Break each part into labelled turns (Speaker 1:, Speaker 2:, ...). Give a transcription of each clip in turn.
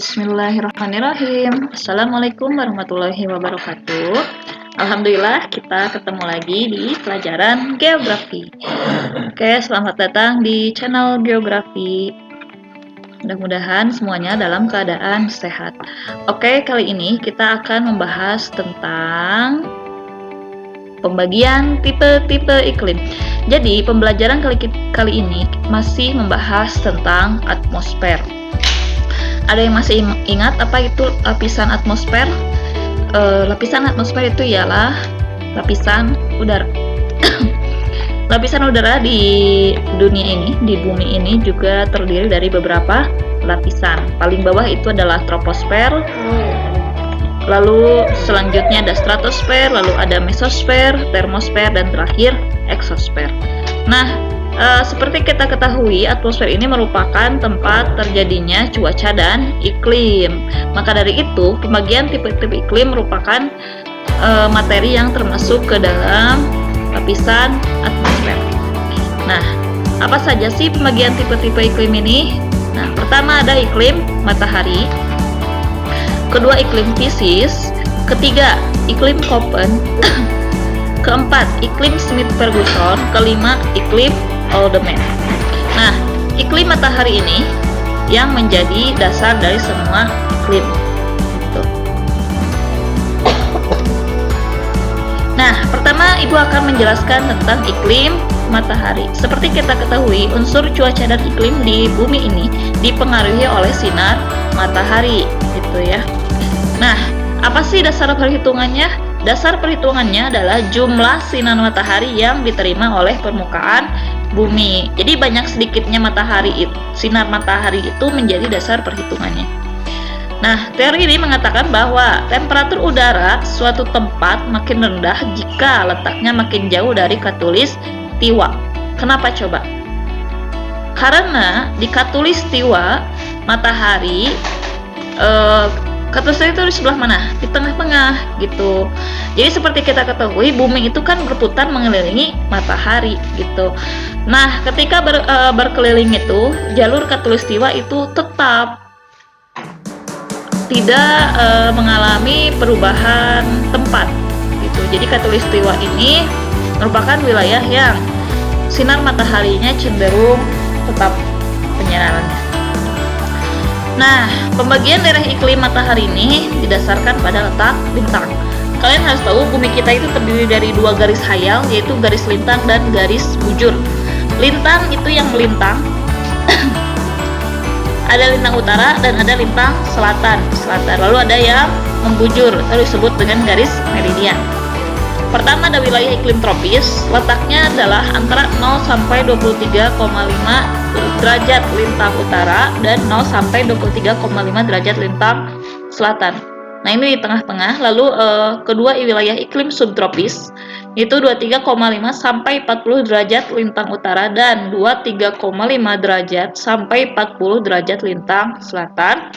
Speaker 1: Bismillahirrahmanirrahim. Assalamualaikum warahmatullahi wabarakatuh. Alhamdulillah kita ketemu lagi di pelajaran geografi. Oke, selamat datang di channel geografi. Mudah-mudahan semuanya dalam keadaan sehat. Oke, kali ini kita akan membahas tentang pembagian tipe-tipe iklim. Jadi, pembelajaran kali ini masih membahas tentang atmosfer. Ada yang masih ingat apa itu lapisan atmosfer? Lapisan atmosfer itu ialah lapisan udara. Lapisan udara di dunia ini, di bumi ini juga terdiri dari beberapa lapisan. Paling bawah itu adalah troposfer. Lalu selanjutnya ada stratosfer, lalu ada mesosfer, termosfer, dan terakhir eksosfer. Nah, seperti kita ketahui, atmosfer ini merupakan tempat terjadinya cuaca dan iklim. Maka dari itu, pembagian tipe-tipe iklim merupakan materi yang termasuk ke dalam lapisan atmosfer. Nah, apa saja sih pembagian tipe-tipe iklim ini? Nah, pertama ada iklim matahari, kedua iklim Pisces, ketiga iklim Köppen, keempat iklim Schmidt-Ferguson, kelima iklim Alderman. Nah, iklim matahari ini yang menjadi dasar dari semua iklim. Gitu. Nah, pertama Ibu akan menjelaskan tentang iklim matahari. Seperti kita ketahui, unsur cuaca dan iklim di bumi ini dipengaruhi oleh sinar matahari, gitu ya. Nah, apa sih dasar perhitungannya? Dasar perhitungannya adalah jumlah sinar matahari yang diterima oleh permukaan bumi. Jadi banyak sedikitnya sinar matahari itu menjadi dasar perhitungannya. Nah, teori ini mengatakan bahwa temperatur udara suatu tempat makin rendah jika letaknya makin jauh dari khatulistiwa. Kenapa coba? Karena di khatulistiwa matahari khatulistiwa itu di sebelah mana? Di tengah-tengah gitu. Jadi seperti kita ketahui, bumi itu kan berputar mengelilingi matahari gitu. Nah, ketika berkeliling itu, jalur khatulistiwa itu tetap tidak mengalami perubahan tempat gitu. Jadi khatulistiwa ini merupakan wilayah yang sinar mataharinya cenderung tetap penyinarannya. Nah, pembagian daerah iklim matahari ini didasarkan pada letak bintang. Kalian harus tahu bumi kita itu terdiri dari dua garis hayal, yaitu garis lintang dan garis bujur. Lintang itu yang melintang. Ada lintang utara dan ada lintang selatan. Lalu ada yang membujur, itu disebut dengan garis meridian. Pertama ada wilayah iklim tropis, letaknya adalah antara 0 sampai 23,5 derajat lintang utara dan 0 sampai 23,5 derajat lintang selatan. Nah, ini di tengah-tengah. Lalu kedua wilayah iklim subtropis, itu 23,5 sampai 40 derajat lintang utara dan 23,5 derajat sampai 40 derajat lintang selatan.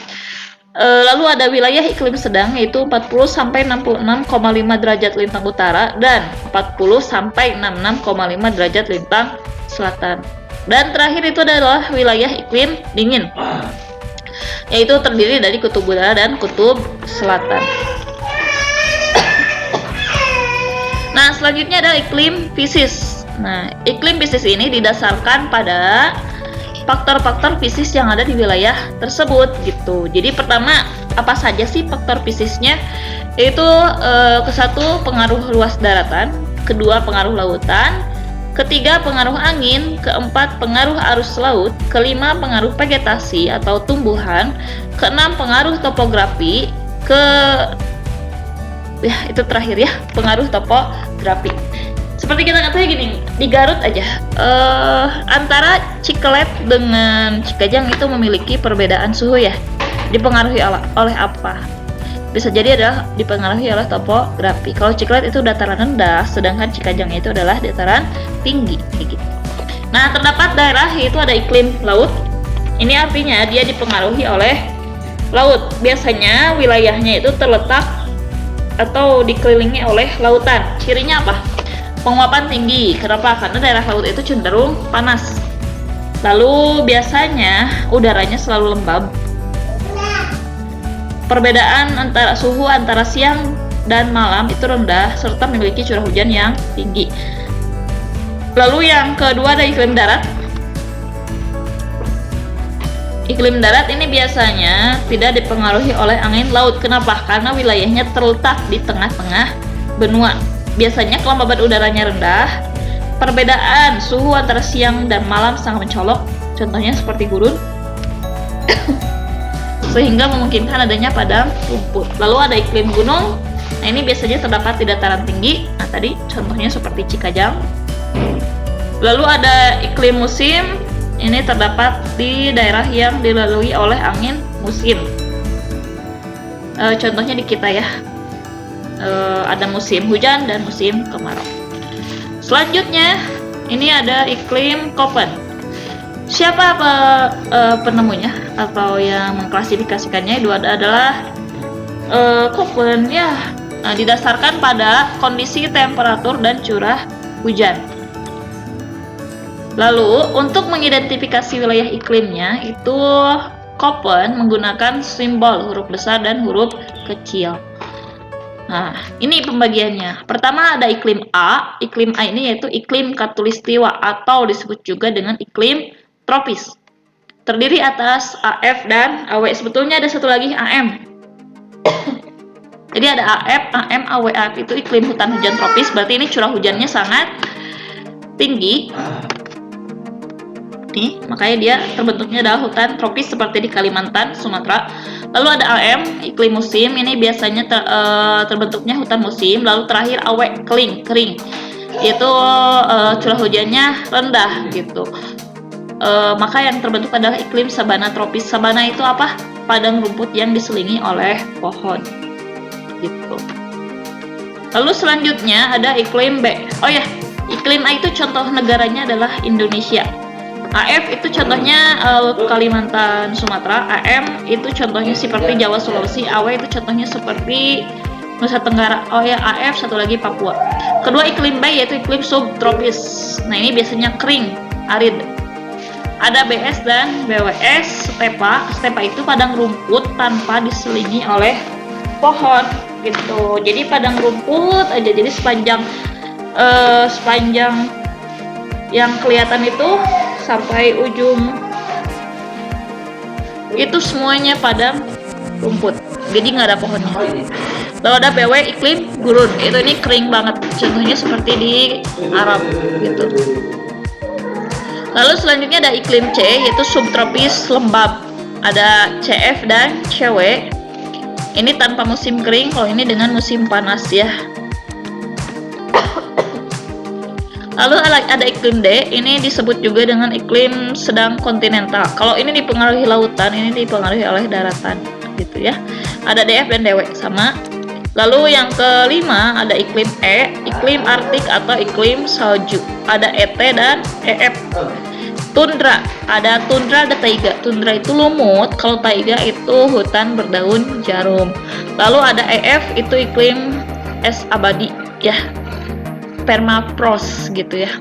Speaker 1: Lalu ada wilayah iklim sedang, yaitu 40 sampai 66,5 derajat lintang utara dan 40 sampai 66,5 derajat lintang selatan. Dan terakhir itu adalah wilayah iklim dingin, yaitu terdiri dari kutub utara dan kutub selatan. Nah, selanjutnya ada iklim Pisces. Nah, iklim Pisces ini didasarkan pada faktor-faktor Pisces yang ada di wilayah tersebut gitu. Jadi pertama, apa saja sih faktor Piscesnya? Yaitu kesatu pengaruh luas daratan, kedua pengaruh lautan, ketiga pengaruh angin, keempat pengaruh arus laut, kelima pengaruh vegetasi atau tumbuhan, keenam pengaruh topografi, itu terakhir ya, pengaruh topografi. Seperti kita katakan gini, di Garut aja, antara Ciklet dengan Cikajang itu memiliki perbedaan suhu ya. Dipengaruhi oleh apa? Bisa jadi adalah dipengaruhi oleh topografi. Kalau Ciklet itu dataran rendah, sedangkan Cikajang itu adalah dataran tinggi, gitu. Nah, terdapat daerah yaitu ada iklim laut. Ini artinya dia dipengaruhi oleh laut. Biasanya wilayahnya itu terletak atau dikelilingi oleh lautan. Cirinya apa? Penguapan tinggi. Kenapa? Karena daerah laut itu cenderung panas. Lalu biasanya udaranya selalu lembab. Perbedaan antara suhu antara siang dan malam itu rendah serta memiliki curah hujan yang tinggi. Lalu yang kedua ada iklim darat. Iklim darat ini biasanya tidak dipengaruhi oleh angin laut. Kenapa? Karena wilayahnya terletak di tengah-tengah benua. Biasanya kelembaban udaranya rendah. Perbedaan suhu antara siang dan malam sangat mencolok. Contohnya seperti gurun. Sehingga memungkinkan adanya padang rumput. Lalu ada iklim gunung. Nah, ini biasanya terdapat di dataran tinggi. Nah, tadi contohnya seperti Cikajang. Lalu ada iklim musim. Ini terdapat di daerah yang dilalui oleh angin musim. Contohnya di kita ya. Ada musim hujan dan musim kemarau. Selanjutnya, ini ada iklim Köppen. Siapa penemunya atau yang mengklasifikasikannya? Itu adalah Köppen ya. Nah, didasarkan pada kondisi temperatur dan curah hujan. Lalu untuk mengidentifikasi wilayah iklimnya itu Köppen menggunakan simbol huruf besar dan huruf kecil. Nah, ini pembagiannya. Pertama ada iklim A. Iklim A ini yaitu iklim khatulistiwa atau disebut juga dengan iklim tropis. Terdiri atas AF dan AW. Sebetulnya ada satu lagi AM. Jadi ada AF, AM, AW. AF itu iklim hutan hujan tropis. Berarti ini curah hujannya sangat tinggi. Nih, makanya dia terbentuknya adalah hutan tropis seperti di Kalimantan, Sumatera. Lalu ada AM, iklim musim. Ini biasanya terbentuknya hutan musim. Lalu terakhir AW, kering. Yaitu curah hujannya rendah gitu. Maka yang terbentuk adalah iklim sabana tropis. Sabana itu apa? Padang rumput yang diselingi oleh pohon gitu. Lalu selanjutnya ada iklim B. Oh ya, iklim A itu contoh negaranya adalah Indonesia. AF itu contohnya Kalimantan, Sumatera. AM itu contohnya seperti Jawa, Sulawesi. AW itu contohnya seperti Nusa Tenggara. Oh ya, AF satu lagi Papua. Kedua iklim B yaitu iklim subtropis. Nah, ini biasanya kering, arid. Ada BS dan BWS. Stepa itu padang rumput tanpa diselingi oleh pohon gitu. Jadi padang rumput aja. Jadi sepanjang yang kelihatan itu sampai ujung itu semuanya padang rumput. Jadi nggak ada pohonnya. Lalu ada BW iklim gurun. Itu ini kering banget. Contohnya seperti di Arab gitu. Lalu selanjutnya ada iklim C yaitu subtropis lembab. Ada CF dan CW. Ini tanpa musim kering, kalau ini dengan musim panas ya. Lalu ada iklim D, ini disebut juga dengan iklim sedang kontinental. Kalau ini dipengaruhi lautan, ini dipengaruhi oleh daratan gitu ya. Ada DF dan DW sama. Lalu yang kelima ada iklim E, iklim Arktik atau iklim salju. Ada ET dan EF. Tundra, ada tundra, ada taiga. Tundra itu lumut, kalau taiga itu hutan berdaun jarum. Lalu ada EF, itu iklim es abadi ya, permafrost gitu ya.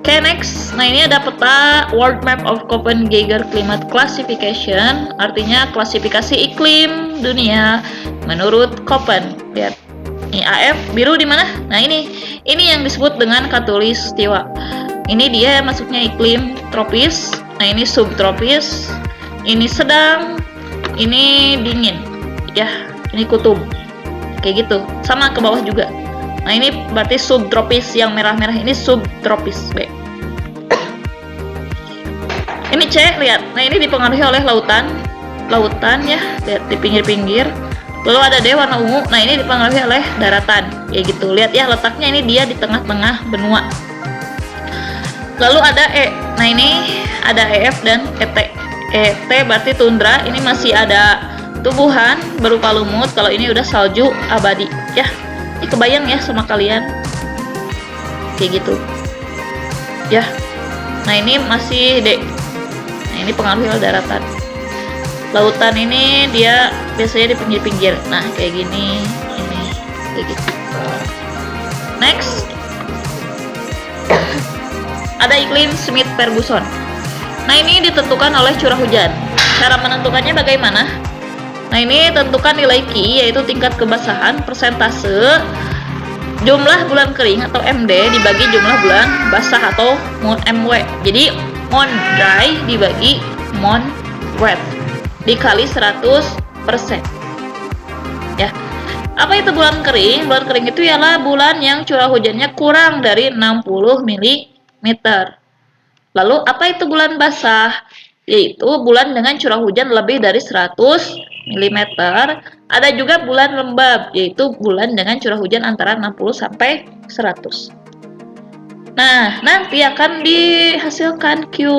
Speaker 1: Oke, next. Nah, ini ada peta World Map of Köppen Geiger Climate Classification, artinya klasifikasi iklim dunia menurut Köppen. Lihat. Ini AF biru di mana? Nah, ini yang disebut dengan khatulistiwa. Ini dia masuknya iklim tropis. Nah, ini subtropis. Ini sedang. Ini dingin. Ya, ini kutub. Kayak gitu. Sama ke bawah juga. Nah, ini berarti subtropis. Yang merah-merah ini subtropis B. Ini C, lihat. Nah, ini dipengaruhi oleh lautan ya, lihat di pinggir-pinggir. Lalu ada D warna ungu. Nah, ini dipengaruhi oleh daratan. Kayak gitu. Lihat ya, letaknya ini dia di tengah-tengah benua. Lalu ada E. Nah, ini ada EF dan ET. ET berarti tundra. Ini masih ada tumbuhan berupa lumut. Kalau ini udah salju abadi ya. Ini kebayang ya sama kalian, kayak gitu ya. Nah, ini masih D. Nah, ini pengaruh daratan. Lautan ini dia biasanya di pinggir-pinggir. Nah, kayak gini, ini kayak gitu. Next ada iklim Smith-Ferguson. Nah, ini ditentukan oleh curah hujan. Cara menentukannya bagaimana? Nah, Nah, ini tentukan nilai Q, yaitu tingkat kebasahan, persentase, jumlah bulan kering atau MD dibagi jumlah bulan basah atau MW. Jadi month dry dibagi month wet dikali 100%. Ya. Apa itu bulan kering? Bulan kering itu ialah bulan yang curah hujannya kurang dari 60 mm. Lalu apa itu bulan basah? Yaitu bulan dengan curah hujan lebih dari 100 mm. Ada juga bulan lembab, yaitu bulan dengan curah hujan antara 60 sampai 100. Nah, nanti akan dihasilkan Q.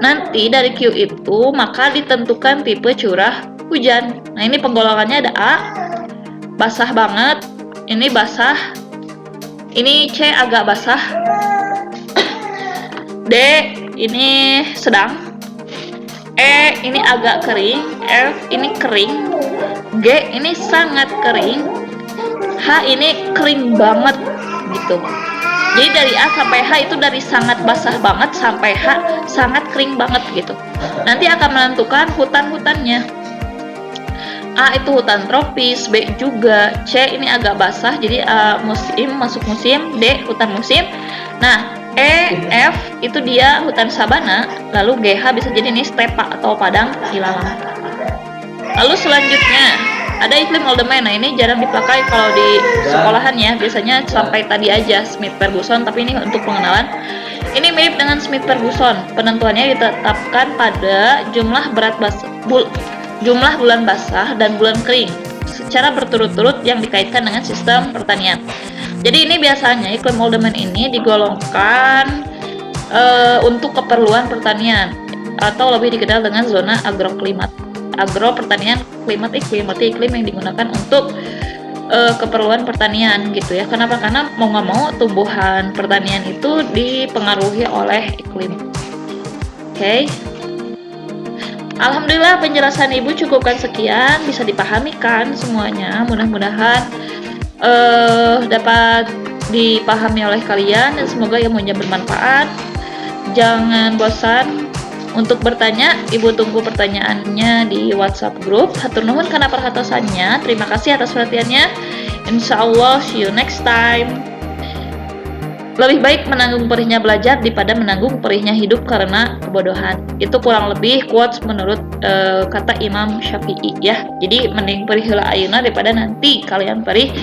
Speaker 1: Nanti dari Q itu maka ditentukan tipe curah hujan. Nah, ini penggolongannya ada A, basah banget, ini basah, ini C agak basah, D ini sedang, E ini agak kering, F ini kering, G ini sangat kering, H ini kering banget gitu. Jadi dari A sampai H itu dari sangat basah banget sampai H sangat kering banget gitu. Nanti akan menentukan hutan-hutannya. A itu hutan tropis, B juga, C ini agak basah jadi musim masuk musim, D hutan musim. Nah, E, F itu dia hutan sabana, lalu GH bisa jadi ini stepa atau padang ilalang. Lalu selanjutnya ada iklim Oldemay. Nah, ini jarang dipakai kalau di sekolahan ya, biasanya sampai tadi aja Smith-Ferguson, tapi ini untuk pengenalan. Ini mirip dengan Smith-Ferguson. Penentuannya ditetapkan pada jumlah jumlah bulan basah dan bulan kering secara berturut-turut yang dikaitkan dengan sistem pertanian. Jadi ini biasanya iklim Oldemay ini digolongkan untuk keperluan pertanian atau lebih dikenal dengan zona agropertanian klimat iklim, berarti iklim yang digunakan untuk keperluan pertanian gitu ya. Kenapa? Karena mau nggak mau tumbuhan pertanian itu dipengaruhi oleh iklim. Oke. Alhamdulillah penjelasan Ibu cukupkan sekian, bisa dipahami kan semuanya. Mudah-mudahan dapat dipahami oleh kalian dan semoga ilmunya bermanfaat. Jangan bosan untuk bertanya. Ibu tunggu pertanyaannya di WhatsApp grup. Hatur nuhun karena perhatosannya. Terima kasih atas perhatiannya. Insya Allah see you next time. Lebih baik menanggung perihnya belajar daripada menanggung perihnya hidup karena kebodohan. Itu kurang lebih quotes menurut kata Imam Syafi'i ya. Jadi mending perih heula ayeuna daripada nanti kalian perih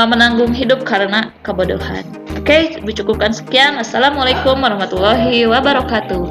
Speaker 1: menanggung hidup karena kebodohan. Oke, cukupkan sekian. Assalamualaikum warahmatullahi wabarakatuh.